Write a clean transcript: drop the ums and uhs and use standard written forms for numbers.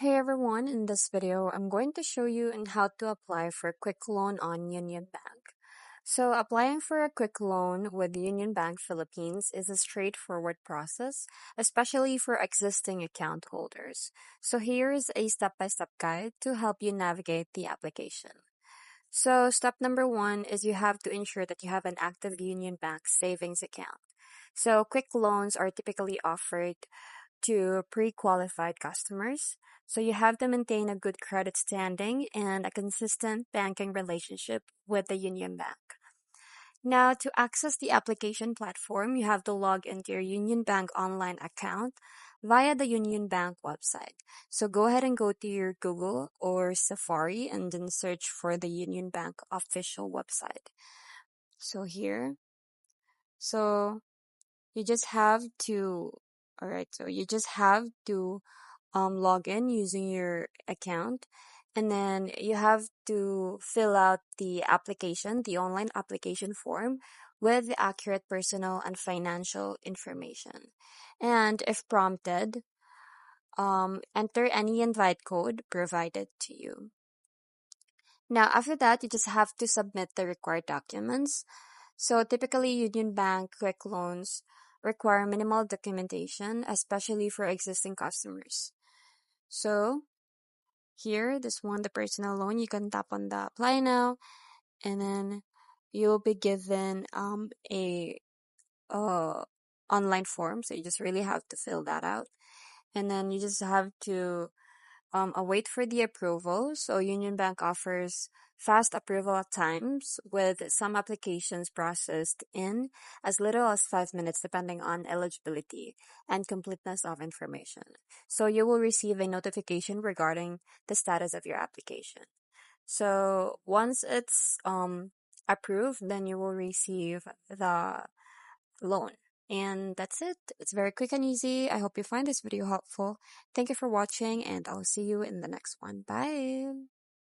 Hey everyone, in this video, I'm going to show you on how to apply for a quick loan on Union Bank. So applying for a quick loan with Union Bank Philippines is a straightforward process, especially for existing account holders. So here's a step-by-step guide to help you navigate the application. So step number one is you have to ensure that you have an active Union Bank savings account. So quick loans are typically offered to pre-qualified customers. So you have to maintain a good credit standing and a consistent banking relationship with the Union Bank. Now, to access the application platform, you have to log into your Union Bank online account via the Union Bank website. So go ahead and go to your Google or Safari and then search for the Union Bank official website. So here, so you just have to, all right, so you just have to log in using your account, and then you have to fill out the application, the online application form with the accurate personal and financial information. And if prompted, enter any invite code provided to you. Now, after that, you just have to submit the required documents. So typically, Union Bank quick loans require minimal documentation, especially for existing customers. So here, this one, the personal loan, you can tap on the apply now, and then you'll be given a uh online form. So you just really have to fill that out, and then you just have to await for the approval. So Union Bank offers fast approval at times, with some applications processed in as little as 5 minutes, depending on eligibility and completeness of information. So you will receive a notification regarding the status of your application. So once it's approved, then you will receive the loan. And that's it. It's very quick and easy. I hope you find this video helpful. Thank you for watching, and I'll see you in the next one. Bye.